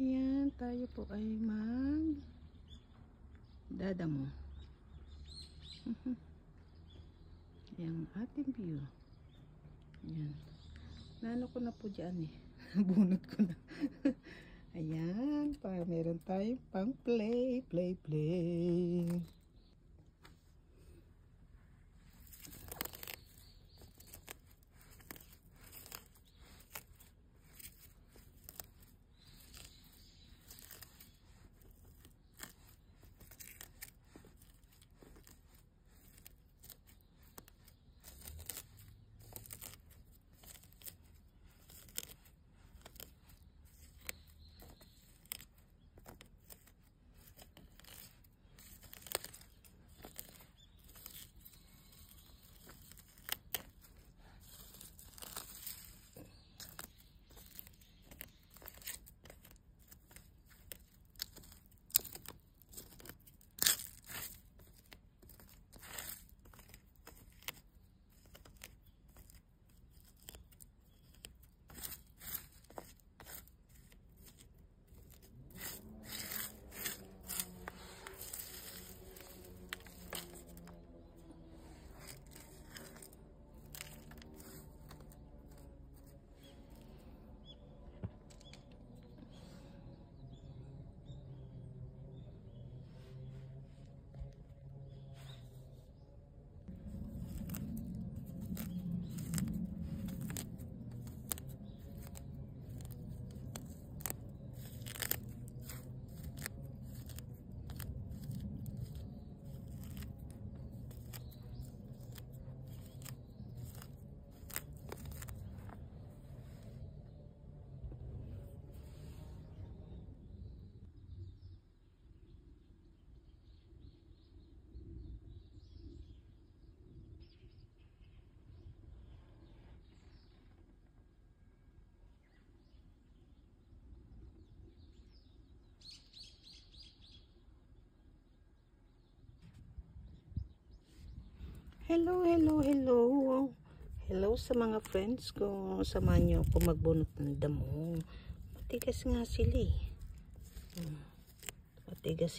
Ayan, tayo po ay dadamo. Ayan, ating view. Ayan. Nano ko na po dyan eh. Bunot ko na. Ayan, meron tayong pang play. Hello sa mga friends ko. Samahan niyo ako magbunot ng damo. Matigas nga sila eh. Matigas.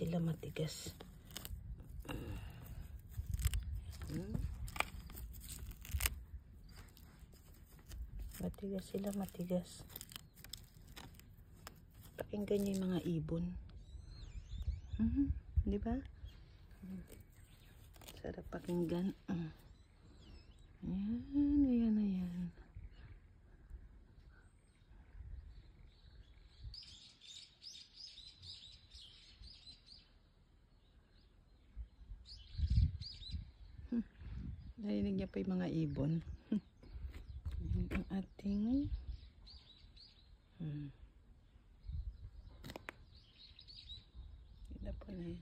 Matigas. Pakinggan niyo yung mga ibon. Di ba? Sarap pakinggan. Ayan. Narinig niya pa yung mga ibon. Ang ating Ganda po na yun.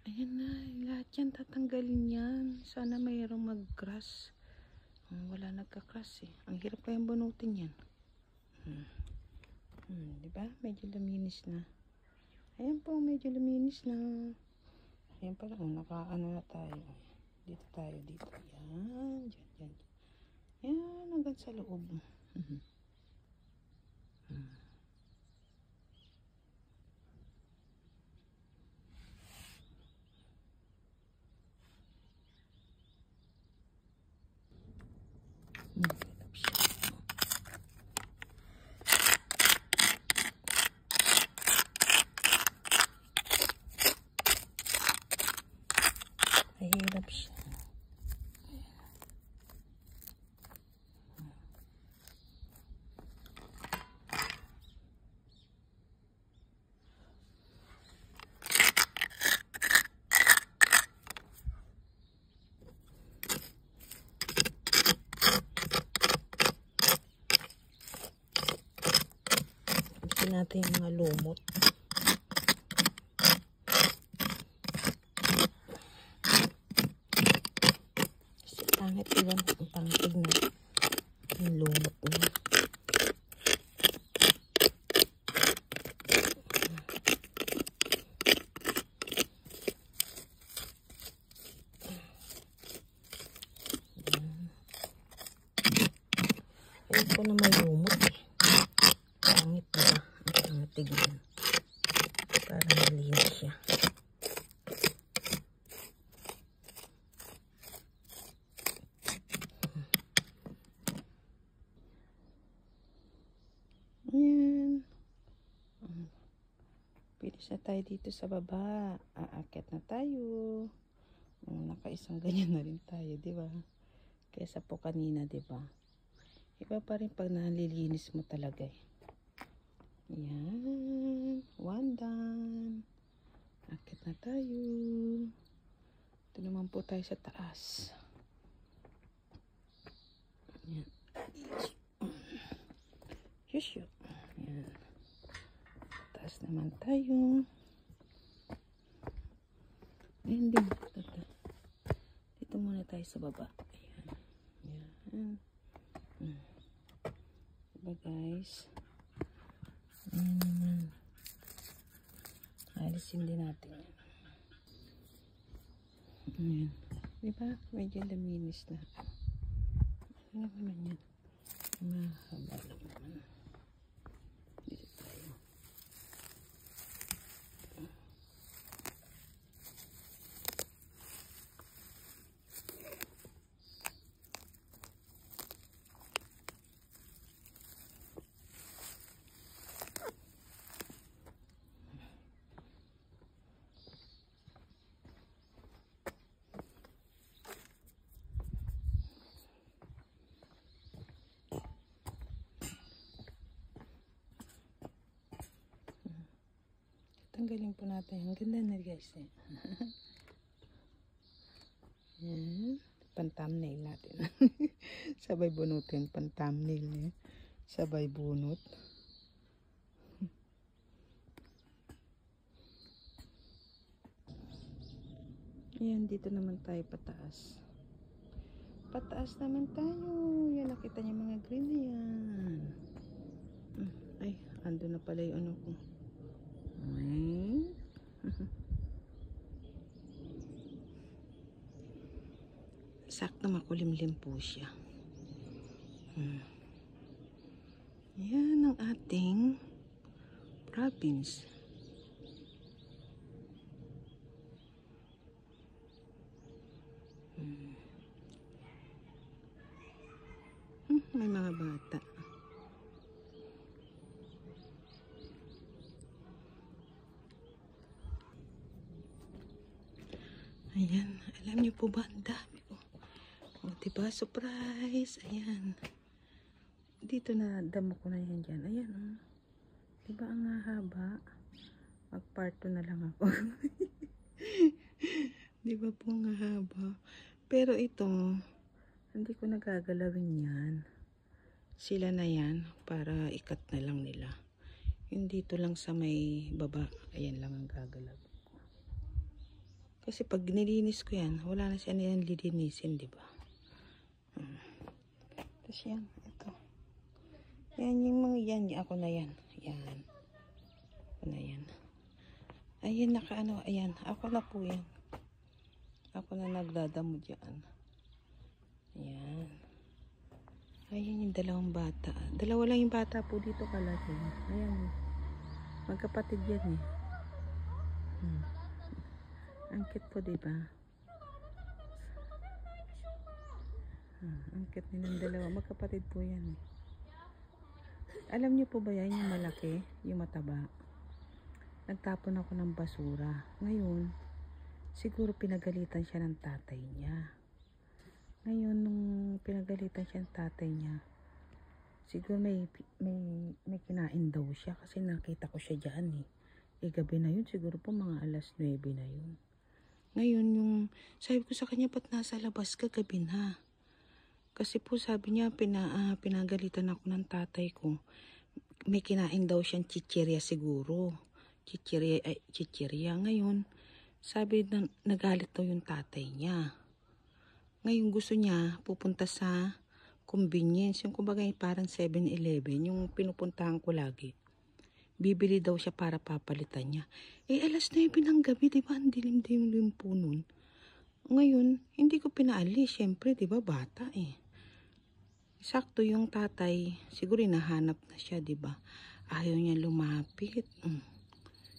Ayan na, lahat yan tatanggalin yan. Sana mayroong mag-grass. Wala nagka-grass eh. Ang hirap kayang bunutin yan. Diba? Medyo luminis na. Ayan po, medyo luminis na. Ayan pala, naka-ano na tayo. Dito tayo. Yan, dyan. Yan, hanggang sa loob. Mahirap siya. Gusto natin yung mga lumot. Pangit iwan ang pangtig na yung lumot niya. Ito na may lumot eh. Pangit na ba? Ang pangit tignan. Para malinis siya. Ayan. Pilis na tayo dito sa baba. Aakyat na tayo. Nakaisang ganyan na rin tayo, di ba? Kaysa po kanina, di ba? Iba pa rin pag nalilinis mo talaga eh. Ayan. One done. Aakyat na tayo. Ito naman po tayo sa taas. Ayan. Shushu. Ayan. Taas naman tayo. Ayan din. Dito muna tayo sa baba. Ayan. Ayan. Diba guys? Ayan naman. Alisin din natin. Ayan. Diba? Medyo laminis na. Ano naman yan? Mahaba lang naman. Dito tayo. Tanggalin po natin. Ang ganda na guys eh. Yan. Pan-thumbnail natin. Sabay bunutin. Pan-thumbnail eh. Sabay bunot. Ayan. Dito naman tayo pataas. Pataas naman tayo. Yan. Nakita niyo mga green na yan. Ay. Ando na pala yung ano ko. Sakto makulimlim po siya. Yan ang ating province. May mga bata. Ayan, alam niyo po ba, ang dami ko. O, diba, surprise. Ayan. Dito na, damo ko na yan dyan. Ayan, o. Diba, ang haba. Mag-part 2 na lang ako. Diba po, ang haba. Pero ito, hindi ko nagagalawin yan. Sila na yan, para ikat na lang nila. Yung dito lang sa may baba, ayan lang ang gagalawin. Kasi pag nilinis ko yan, wala na siya nilang lilinisin, di ba? Tapos yan, ito. Yan yung mga yan, ako na yan. Yan. Ako na yan. Ayan, nakaano, ayan. Ako na po yan. Ako na nagdadamo dyan. Ayan. Ayan yung dalawang bata. Dalawa lang yung bata po dito kalaki. Ayan. Magkapatid yan eh. Ang cute po, diba? Ang cute nilang dalawa. Magkapatid po yan. Alam niyo po ba yan, yung malaki, yung mataba? Nagtapon ako ng basura. Ngayon, siguro pinagalitan siya ng tatay niya. Ngayon, nung pinagalitan siya ng tatay niya, siguro may kinain daw siya kasi nakita ko siya dyan eh. Gabi na yun, siguro po mga alas 9 na yun. Ngayon, yung sabi ko sa kanya, ba't nasa labas ka gabi na? Kasi po sabi niya, pinagalitan ako ng tatay ko. May kinain daw siyang chichirya siguro. Chichirya. Ngayon, sabi na nagalit daw yung tatay niya. Ngayon gusto niya pupunta sa convenience. Yung kumbaga parang 7-Eleven, yung pinupuntahan ko lagi. Bibili daw siya para papalitan niya. Eh, alas 9 ng gabi, diba? Ang dilim-dilim po nun. Ngayon, hindi ko pinaalis. Siyempre, diba, bata eh. sakto yung tatay, siguro nahanap na siya, di ba? Ayaw niya lumapit.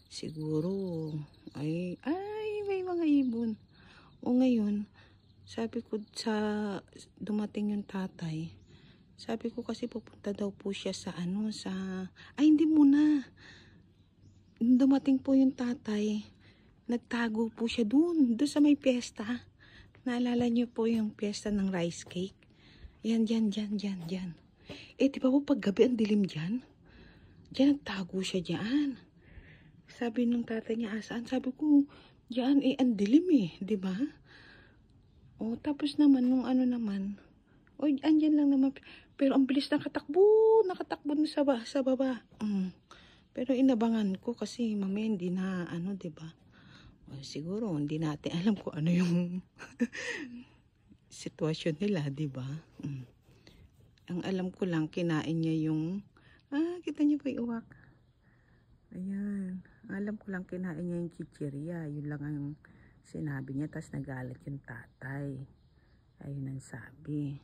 Siguro, ay, may mga ibon. O ngayon, sabi ko sa dumating yung tatay, sabi ko kasi pupunta daw po siya sa hindi muna. Dumating po yung tatay, nagtago po siya doon sa may piyesta. Naalala niyo po yung piyesta ng rice cake? Yan. Di ba po paggabi ang dilim dyan? Diyan, nagtago siya dyan. Sabi nung tatay niya, asaan? Sabi ko, dyan, ang dilim di ba? Tapos naman, nung naman, andyan lang naman. Pero ang bilis nakatakbo na sa baba. Pero inabangan ko kasi mamaya hindi na, di ba? Siguro, hindi natin alam kung ano yung sitwasyon nila, di ba? Ang alam ko lang, kinain niya yung, kita niyo pa yung uwak. Ayan. Alam ko lang kinain niya yung chichirya. Yun lang ang sinabi niya. Tapos nagalit yung tatay. Ayun ang sabi.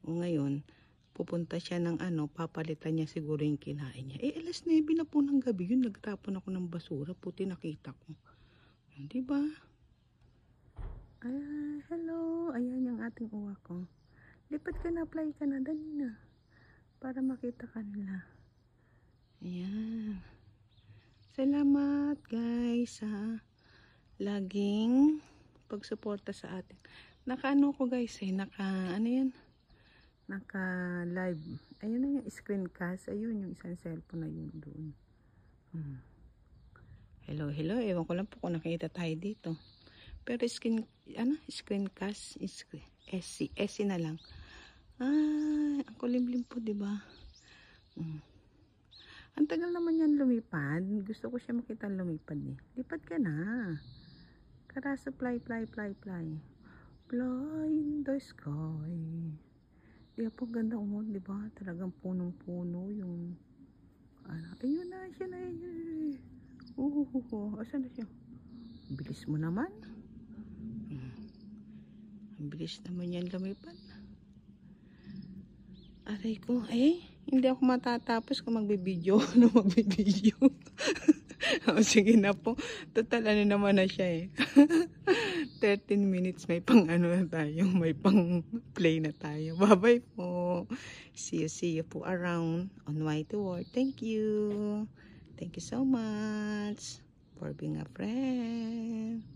Ngayon, pupunta siya ng papalitan niya siguro yung kinain niya. Alas 9 na po ng gabi yun. Nagtapon ako ng basura. Puti nakita ko. Diba? Hello. Ayan yung ating uwak ko. Lipat ka na. Apply ka na. Dali na. Para makita ka nila. Ayan. Salamat guys sa laging pagsuporta sa atin. Naka ko guys naka live. Ayun na yung screencast. Ayun yung isang cellphone na yun doon. Hello. Ewan ko lang po kung nakita tayo dito. Pero screencast SC na lang. Ang kulimlim po, 'di ba? Ang tagal naman yan lumipad. Gusto ko siya makita lumipad Lipad ka na. Karaso, fly. Fly in the sky. Di po ganda di ba? Talagang punong-puno yung ayun na, siya na yun. Asan na siya? Bilis mo naman. Ang bilis naman yan lumipad. Aray ko, hindi ako matatapos kung magbibideo. Sige na po. Total naman na siya 13 minutes may pang na tayo. May pang play na tayo. Bye-bye po. See you po around on White World. Thank you. Thank you so much for being a friend.